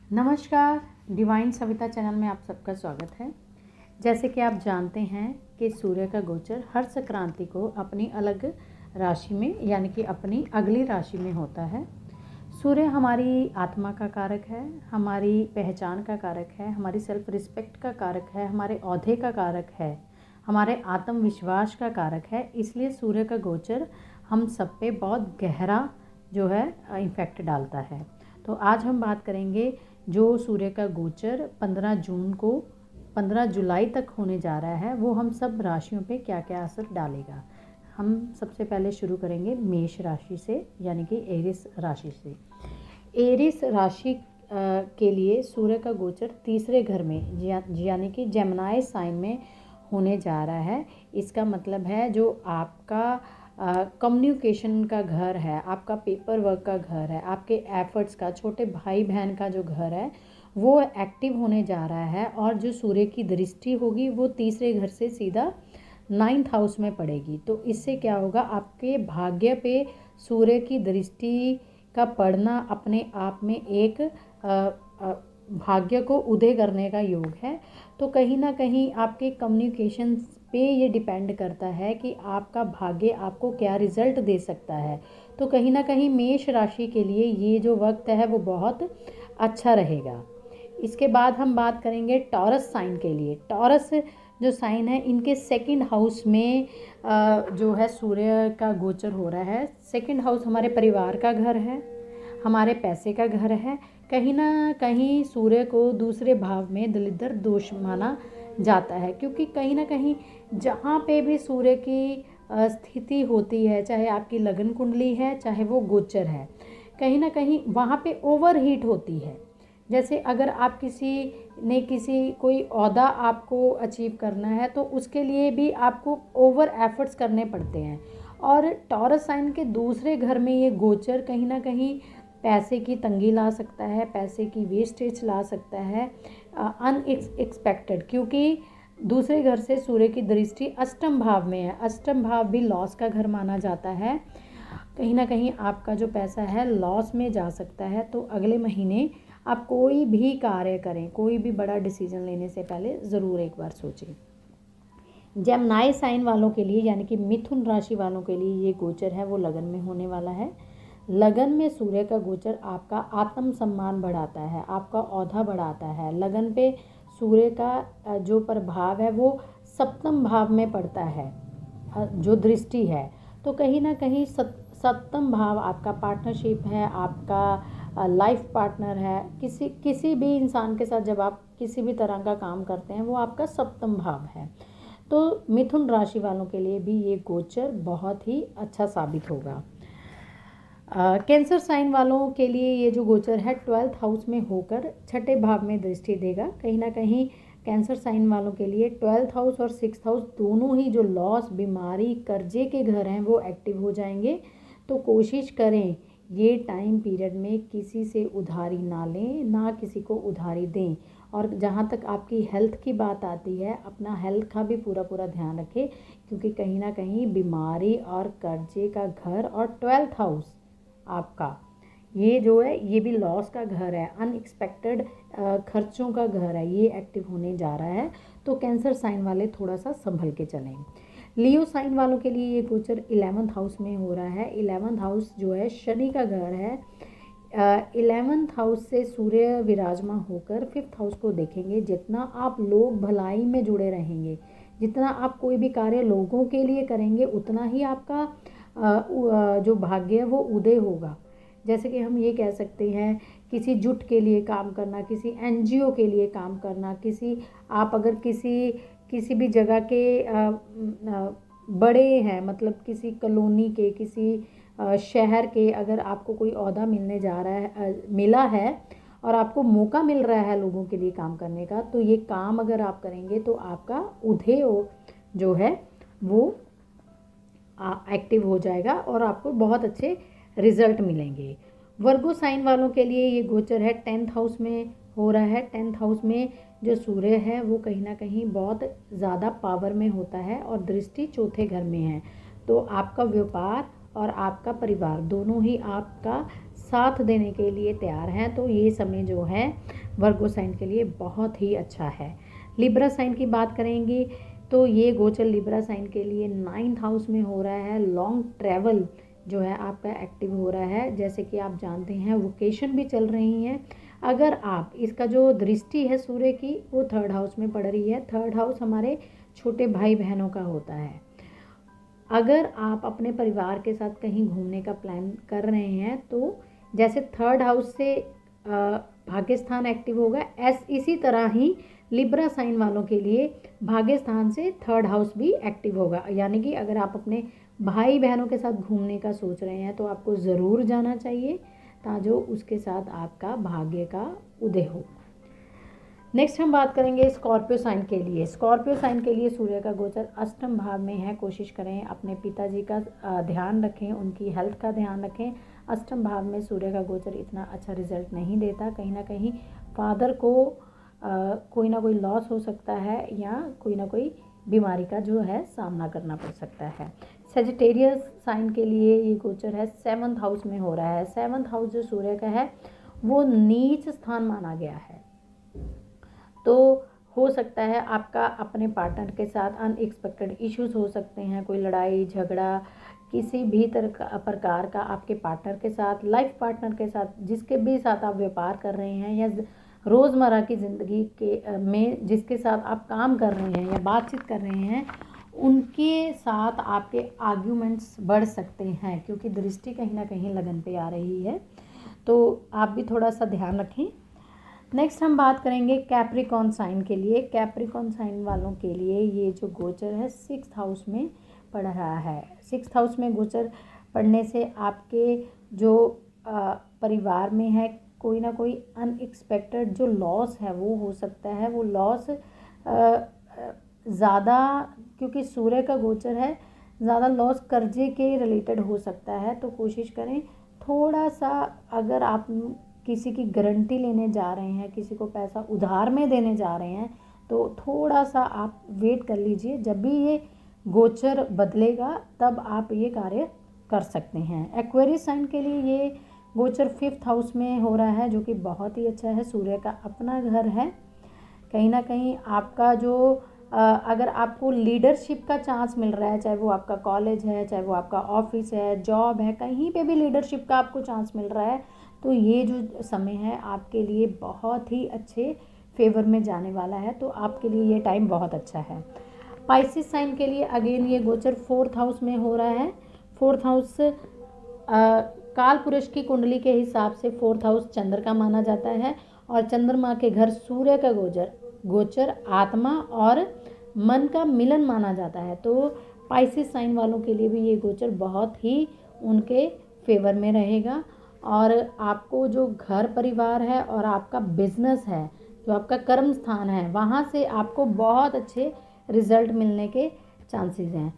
नमस्कार, divine Savita channel में आप सबका स्वागत है। जैसे कि आप जानते हैं कि सूर्य का गोचर हर संक्रांति को अपनी अलग राशि में यानी कि अपनी अगली राशि में होता है। सूर्य हमारी आत्मा का कारक है, हमारी पहचान का कारक है, हमारी सेल्फ रिस्पेक्ट का कारक है, हमारे ओहदे का कारक है, हमारे आत्मविश्वास का कारक है। इसलिए सूर्य का गोचर हम सब पे बहुत गहरा जो है इम्फेक्ट डालता है। तो आज हम बात करेंगे जो सूर्य का गोचर 15 जुलाई तक होने जा रहा है, वो हम सब राशियों पे क्या क्या असर डालेगा। हम सबसे पहले शुरू करेंगे मेष राशि से यानी कि एरिस राशि से। एरिस राशि के लिए सूर्य का गोचर तीसरे घर में यानी कि जेमिनी साइन में होने जा रहा है। इसका मतलब है जो आपका कम्युनिकेशन का घर है, आपका पेपर वर्क का घर है, आपके एफर्ट्स का, छोटे भाई बहन का जो घर है वो एक्टिव होने जा रहा है। और जो सूर्य की दृष्टि होगी वो तीसरे घर से सीधा 9th हाउस में पड़ेगी। तो इससे क्या होगा, आपके भाग्य पे सूर्य की दृष्टि का पड़ना अपने आप में एक भाग्य को उदय करने का योग है। तो कहीं ना कहीं आपके कम्युनिकेशन पे ये डिपेंड करता है कि आपका भाग्य आपको क्या रिजल्ट दे सकता है। तो कहीं ना कहीं मेष राशि के लिए ये जो वक्त है वो बहुत अच्छा रहेगा। इसके बाद हम बात करेंगे टॉरस साइन के लिए। टॉरस जो साइन है, इनके सेकंड हाउस में जो है सूर्य का गोचर हो रहा है। सेकंड हाउस हमारे परिवार का घर है, हमारे पैसे का घर है। कहीं ना कहीं सूर्य को दूसरे भाव में दलिद्र दोष माना जाता है, क्योंकि कहीं ना कहीं जहाँ पे भी सूर्य की स्थिति होती है, चाहे आपकी लगन कुंडली है चाहे वो गोचर है, कहीं ना कहीं वहाँ पे ओवर हीट होती है। जैसे अगर आप किसी कोई ओहदा आपको अचीव करना है तो उसके लिए भी आपको ओवर एफर्ट्स करने पड़ते हैं। और टॉरस साइन के दूसरे घर में ये गोचर कहीं ना कहीं पैसे की तंगी ला सकता है, पैसे की वेस्टेज ला सकता है अनएक्सपेक्टेड, क्योंकि दूसरे घर से सूर्य की दृष्टि अष्टम भाव में है। अष्टम भाव भी लॉस का घर माना जाता है। कहीं ना कहीं आपका जो पैसा है लॉस में जा सकता है। तो अगले महीने आप कोई भी कार्य करें, कोई भी बड़ा डिसीजन लेने से पहले ज़रूर एक बार सोचें। जेमिनी साइन वालों के लिए यानी कि मिथुन राशि वालों के लिए ये गोचर है वो लगन में होने वाला है। लगन में सूर्य का गोचर आपका आत्म सम्मान बढ़ाता है, आपका ओहदा बढ़ाता है। लगन पे सूर्य का जो प्रभाव है वो सप्तम भाव में पड़ता है, जो दृष्टि है। तो कहीं ना कहीं सप्तम भाव आपका पार्टनरशिप है, आपका लाइफ पार्टनर है। किसी भी इंसान के साथ जब आप किसी भी तरह का काम करते हैं वो आपका सप्तम भाव है। तो मिथुन राशि वालों के लिए भी ये गोचर बहुत ही अच्छा साबित होगा। कैंसर साइन वालों के लिए ये जो गोचर है 12th हाउस में होकर छठे भाव में दृष्टि देगा। कहीं ना कहीं कैंसर साइन वालों के लिए 12th हाउस और 6th हाउस दोनों ही जो लॉस, बीमारी, कर्जे के घर हैं वो एक्टिव हो जाएंगे। तो कोशिश करें ये टाइम पीरियड में किसी से उधारी ना लें, ना किसी को उधारी दें। और जहाँ तक आपकी हेल्थ की बात आती है, अपना हेल्थ का भी पूरा ध्यान रखें, क्योंकि कहीं ना कहीं बीमारी और कर्जे का घर और 12th हाउस आपका ये जो है ये भी लॉस का घर है, अनएक्सपेक्टेड खर्चों का घर है, ये एक्टिव होने जा रहा है। तो कैंसर साइन वाले थोड़ा सा संभल के चलें। लियो साइन वालों के लिए ये गोचर 11th हाउस में हो रहा है। 11th हाउस जो है शनि का घर है। 11th हाउस से सूर्य विराजमान होकर 5th हाउस को देखेंगे। जितना आप लोग भलाई में जुड़े रहेंगे, जितना आप कोई भी कार्य लोगों के लिए करेंगे, उतना ही आपका जो भाग्य है वो उदय होगा। जैसे कि हम ये कह सकते हैं, किसी जुट के लिए काम करना, किसी एनजीओ के लिए काम करना, आप अगर किसी भी जगह के बड़े हैं, मतलब किसी कॉलोनी के, किसी शहर के, अगर आपको कोई ओहदा मिला है और आपको मौका मिल रहा है लोगों के लिए काम करने का, तो ये काम अगर आप करेंगे तो आपका उदय जो है वो एक्टिव हो जाएगा और आपको बहुत अच्छे रिजल्ट मिलेंगे। वर्गो साइन वालों के लिए ये गोचर है 10th हाउस में हो रहा है। 10th हाउस में जो सूर्य है वो कहीं ना कहीं बहुत ज़्यादा पावर में होता है और दृष्टि चौथे घर में है। तो आपका व्यापार और आपका परिवार दोनों ही आपका साथ देने के लिए तैयार हैं, तो ये समय जो है वर्गो साइन के लिए बहुत ही अच्छा है। लिब्रा साइन की बात करेंगे तो ये गोचर लिब्रा साइन के लिए 9th हाउस में हो रहा है। लॉन्ग ट्रैवल जो है आपका एक्टिव हो रहा है। जैसे कि आप जानते हैं वोकेशन भी चल रही हैं। अगर आप इसका जो दृष्टि है सूर्य की वो 3rd हाउस में पड़ रही है। 3rd हाउस हमारे छोटे भाई बहनों का होता है। अगर आप अपने परिवार के साथ कहीं घूमने का प्लान कर रहे हैं तो जैसे 3rd हाउस से भाग्य स्थान एक्टिव होगा, इसी तरह ही लिब्रा साइन वालों के लिए भाग्य स्थान से 3rd हाउस भी एक्टिव होगा। यानी कि अगर आप अपने भाई बहनों के साथ घूमने का सोच रहे हैं तो आपको ज़रूर जाना चाहिए, ताकि उसके साथ आपका भाग्य का उदय हो। नेक्स्ट हम बात करेंगे स्कॉर्पियो साइन के लिए। स्कॉर्पियो साइन के लिए सूर्य का गोचर अष्टम भाव में है। कोशिश करें अपने पिताजी का ध्यान रखें, उनकी हेल्थ का ध्यान रखें। अष्टम भाव में सूर्य का गोचर इतना अच्छा रिजल्ट नहीं देता। कहीं ना कहीं फादर को कोई ना कोई लॉस हो सकता है या कोई ना कोई बीमारी का जो है सामना करना पड़ सकता है। सेजिटेरियस साइन के लिए ये गोचर है 7th हाउस में हो रहा है। 7th हाउस जो सूर्य का है वो नीच स्थान माना गया है, तो हो सकता है आपका अपने पार्टनर के साथ अनएक्सपेक्टेड इश्यूज हो सकते हैं। कोई लड़ाई झगड़ा किसी भी प्रकार का आपके पार्टनर के साथ, लाइफ पार्टनर के साथ, जिसके भी साथ आप व्यापार कर रहे हैं या रोज़मर्रा की ज़िंदगी के में जिसके साथ आप काम कर रहे हैं या बातचीत कर रहे हैं, उनके साथ आपके आर्ग्यूमेंट्स बढ़ सकते हैं, क्योंकि दृष्टि कहीं ना कहीं लगन पे आ रही है, तो आप भी थोड़ा सा ध्यान रखें। नेक्स्ट हम बात करेंगे कैप्रिकॉन साइन के लिए। कैप्रिकॉन साइन वालों के लिए ये जो गोचर है 6th हाउस में पड़ रहा है। 6th हाउस में गोचर पड़ने से आपके जो परिवार में है कोई ना कोई अनएक्सपेक्टेड जो लॉस है वो हो सकता है। वो लॉस ज़्यादा, क्योंकि सूर्य का गोचर है, ज़्यादा लॉस कर्जे के रिलेटेड हो सकता है। तो कोशिश करें थोड़ा सा, अगर आप किसी की गारंटी लेने जा रहे हैं, किसी को पैसा उधार में देने जा रहे हैं, तो थोड़ा सा आप वेट कर लीजिए। जब भी ये गोचर बदलेगा तब आप ये कार्य कर सकते हैं। एक्वेरियस साइन के लिए ये गोचर 5th हाउस में हो रहा है, जो कि बहुत ही अच्छा है। सूर्य का अपना घर है। कहीं ना कहीं आपका जो अगर आपको लीडरशिप का चांस मिल रहा है, चाहे वो आपका कॉलेज है, चाहे वो आपका ऑफिस है, जॉब है, कहीं पे भी लीडरशिप का आपको चांस मिल रहा है, तो ये जो समय है आपके लिए बहुत ही अच्छे फेवर में जाने वाला है। तो आपके लिए ये टाइम बहुत अच्छा है। पाइसिस साइन के लिए अगेन ये गोचर 4th हाउस में हो रहा है। 4th हाउस काल पुरुष की कुंडली के हिसाब से 4th हाउस चंद्र का माना जाता है, और चंद्रमा के घर सूर्य का गोचर आत्मा और मन का मिलन माना जाता है। तो पाइसिस साइन वालों के लिए भी ये गोचर बहुत ही उनके फेवर में रहेगा, और आपको जो घर परिवार है और आपका बिजनेस है, जो आपका कर्म स्थान है, वहाँ से आपको बहुत अच्छे रिजल्ट मिलने के चांसेस हैं।